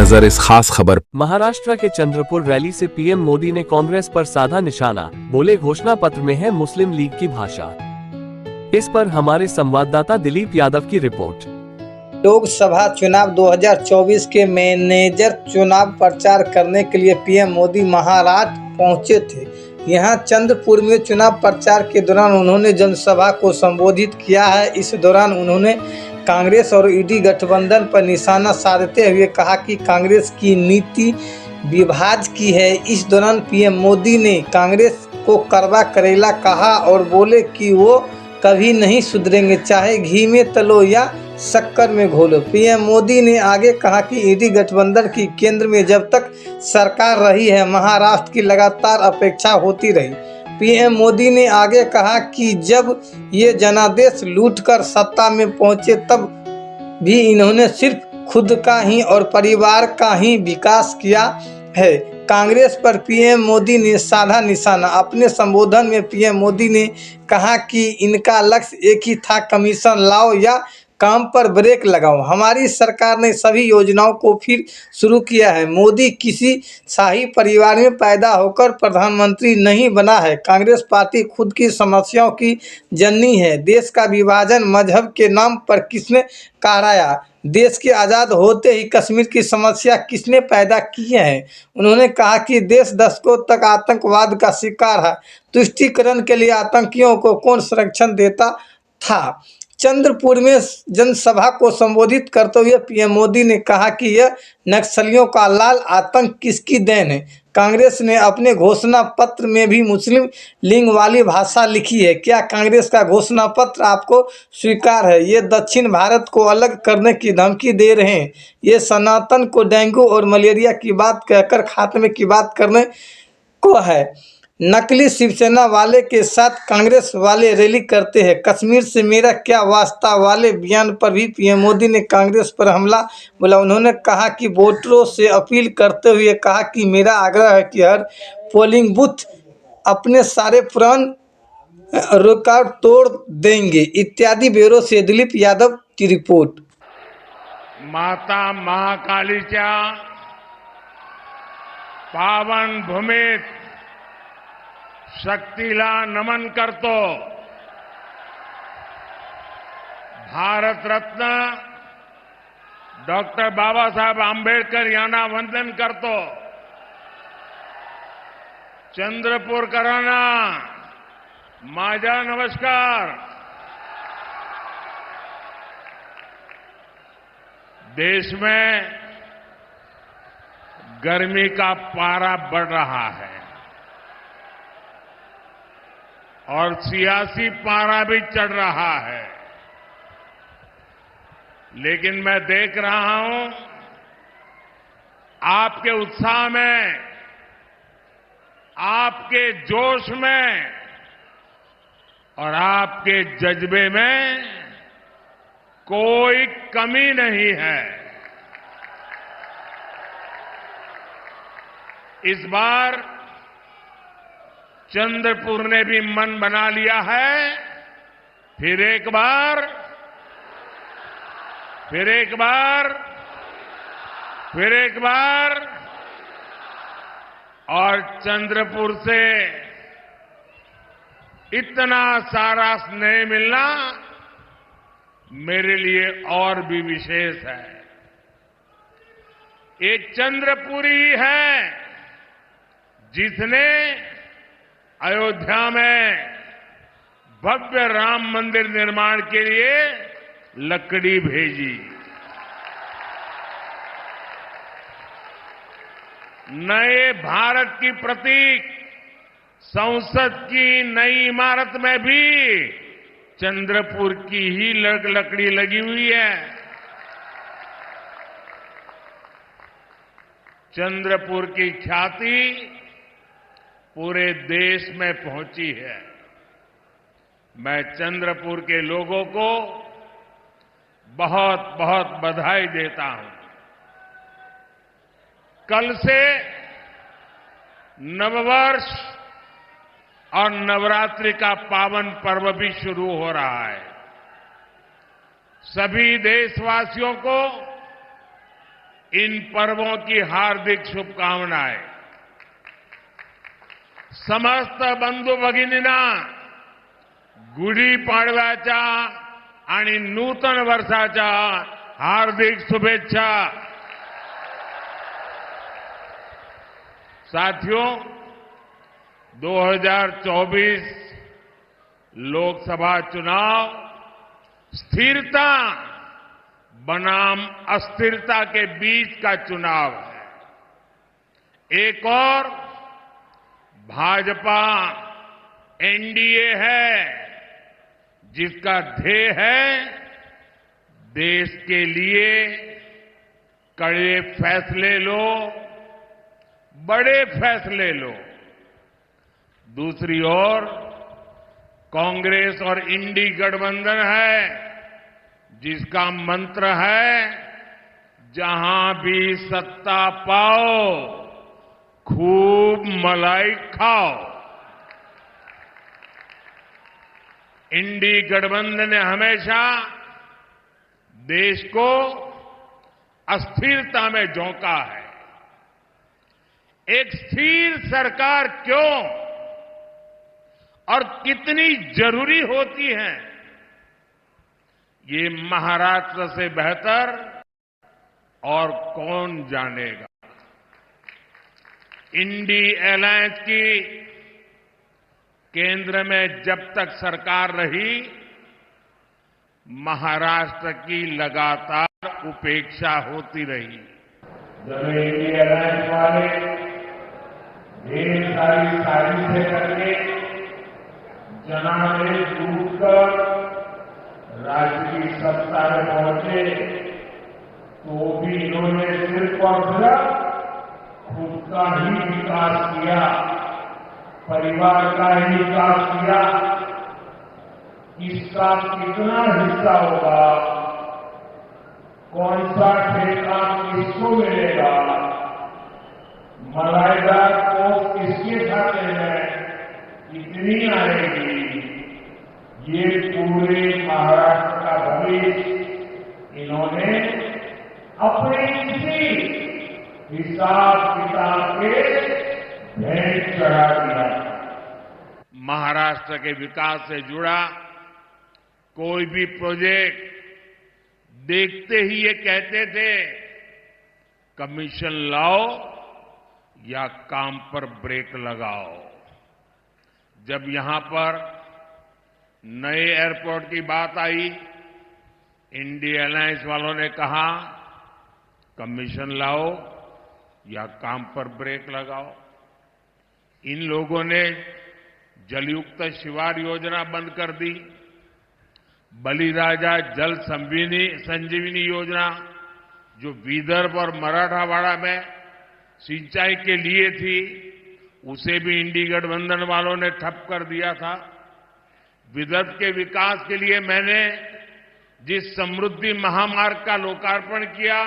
नजर इस खास खबर। महाराष्ट्र के चंद्रपुर रैली से पीएम मोदी ने कांग्रेस पर साधा निशाना, बोले घोषणा पत्र में है मुस्लिम लीग की भाषा। इस पर हमारे संवाददाता दिलीप यादव की रिपोर्ट। लोकसभा चुनाव 2024 के मैनेजर चुनाव प्रचार करने के लिए पीएम मोदी महाराष्ट्र पहुंचे थे। यहां चंद्रपुर में चुनाव प्रचार के दौरान उन्होंने जनसभा को संबोधित किया है। इस दौरान उन्होंने कांग्रेस और ईडी गठबंधन पर निशाना साधते हुए कहा कि कांग्रेस की नीति विभाजन की है। इस दौरान पीएम मोदी ने कांग्रेस को करवा करेला कहा और बोले कि वो कभी नहीं सुधरेंगे, चाहे घी में तलो या शक्कर में घोलो। पीएम मोदी ने आगे कहा कि ईडी गठबंधन की केंद्र में जब तक सरकार रही है, महाराष्ट्र की लगातार अपेक्षा होती रही। पीएम मोदी ने आगे कहा कि जब ये जनादेश लूटकर सत्ता में पहुंचे तब भी इन्होंने सिर्फ खुद का ही और परिवार का ही विकास किया है। कांग्रेस पर पीएम मोदी ने साधा निशाना। अपने संबोधन में पीएम मोदी ने कहा कि इनका लक्ष्य एक ही था, कमीशन लाओ या काम पर ब्रेक लगाओ। हमारी सरकार ने सभी योजनाओं को फिर शुरू किया है। मोदी किसी शाही परिवार में पैदा होकर प्रधानमंत्री नहीं बना है। कांग्रेस पार्टी खुद की समस्याओं की जननी है। देश का विभाजन मजहब के नाम पर किसने कराया? देश के आज़ाद होते ही कश्मीर की समस्या किसने पैदा की है? उन्होंने कहा कि देश दशकों तक आतंकवाद का शिकार है। तुष्टीकरण के लिए आतंकियों को कौन संरक्षण देता था? चंद्रपुर में जनसभा को संबोधित करते हुए पीएम मोदी ने कहा कि यह नक्सलियों का लाल आतंक किसकी देन है? कांग्रेस ने अपने घोषणा पत्र में भी मुस्लिम लीग वाली भाषा लिखी है। क्या कांग्रेस का घोषणा पत्र आपको स्वीकार है? ये दक्षिण भारत को अलग करने की धमकी दे रहे हैं। ये सनातन को डेंगू और मलेरिया की बात कहकर खात्मे की बात करने को है। नकली शिवसेना वाले के साथ कांग्रेस वाले रैली करते हैं। कश्मीर से मेरा क्या वास्ता वाले बयान पर भी पीएम मोदी ने कांग्रेस पर हमला बोला। उन्होंने कहा कि वोटरों से अपील करते हुए कहा कि मेरा आग्रह है कि हर पोलिंग बूथ अपने सारे पुराने रिकॉर्ड तोड़ देंगे। इत्यादि ब्यूरो से दिलीप यादव की रिपोर्ट। माता महाकालीच्या पावन भूमीत शक्तीला नमन करतो। भारत रत्न डॉक्टर बाबासाहेब आंबेडकर यांना वंदन करतो। चंद्रपूरकरांना माझा नमस्कार। देश में गर्मी का पारा बढ़ रहा है और सियासी पारा भी चढ़ रहा है, लेकिन मैं देख रहा हूं आपके उत्साह में, आपके जोश में और आपके जज्बे में कोई कमी नहीं है। इस बार चंद्रपुर ने भी मन बना लिया है। फिर एक बार और चंद्रपुर से इतना सारा स्नेह मिलना मेरे लिए और भी विशेष है। एक चंद्रपुरी है जिसने अयोध्या में भव्य राम मंदिर निर्माण के लिए लकड़ी भेजी। नए भारत की प्रतीक संसद की नई इमारत में भी चंद्रपुर की ही लकड़ी लगी हुई है। चंद्रपुर की ख्याति पूरे देश में पहुंची है। मैं चंद्रपुर के लोगों को बहुत बहुत बधाई देता हूं। कल से नववर्ष और नवरात्रि का पावन पर्व भी शुरू हो रहा है। सभी देशवासियों को इन पर्वों की हार्दिक शुभकामनाएं। समस्त बंधू भगिनींना गुढी पाडव्याच्या आणि नूतन वर्षाच्या हार्दिक शुभेच्छा। साथियों, 2024 लोकसभा चुनाव स्थिरता बनाम अस्थिरता के बीच का चुनाव है। एक और भाजपा एनडीए है जिसका ध्येय है देश के लिए कड़े फैसले लो, बड़े फैसले लो। दूसरी ओर कांग्रेस और इंडी गठबंधन है जिसका मंत्र है जहां भी सत्ता पाओ खूब मलाई खाओ। इंडी गठबंधन ने हमेशा देश को अस्थिरता में झोंका है। एक स्थिर सरकार क्यों और कितनी जरूरी होती है, ये महाराष्ट्र से बेहतर और कौन जानेगा। इंडी अलायंस की केंद्र में जब तक सरकार रही, महाराष्ट्र की लगातार उपेक्षा होती रही। जब इंडी अलायंस वाले ढेर सारी साजिशें करके जनादेश टूटकर राज्य की सत्ता में पहुंचे, तो भी इन्होंने सिर्फ और सिर्फ खुद का ही विकास किया, परिवार का ही विकास किया। इसका कितना हिस्सा होगा, कौन सा ठेका किसको मिलेगा, मलाईदार पोस्ट किसके खाते में कितनी आएगी, ये पूरे महाराष्ट्र का भविष्य इन्होंने अपने किसी हिसाब किताब के भेंट चढ़ा दिया। महाराष्ट्र के विकास से जुड़ा कोई भी प्रोजेक्ट देखते ही ये कहते थे कमीशन लाओ या काम पर ब्रेक लगाओ। जब यहां पर नए एयरपोर्ट की बात आई, इंडिया अलायंस वालों ने कहा कमीशन लाओ या काम पर ब्रेक लगाओ। इन लोगों ने जलयुक्त शिवार योजना बंद कर दी। बलिराजा जल संजीवनी योजना जो विदर्भ और मराठवाड़ा में सिंचाई के लिए थी, उसे भी इंडी गठबंधन वालों ने ठप कर दिया था। विदर्भ के विकास के लिए मैंने जिस समृद्धि महामार्ग का लोकार्पण किया,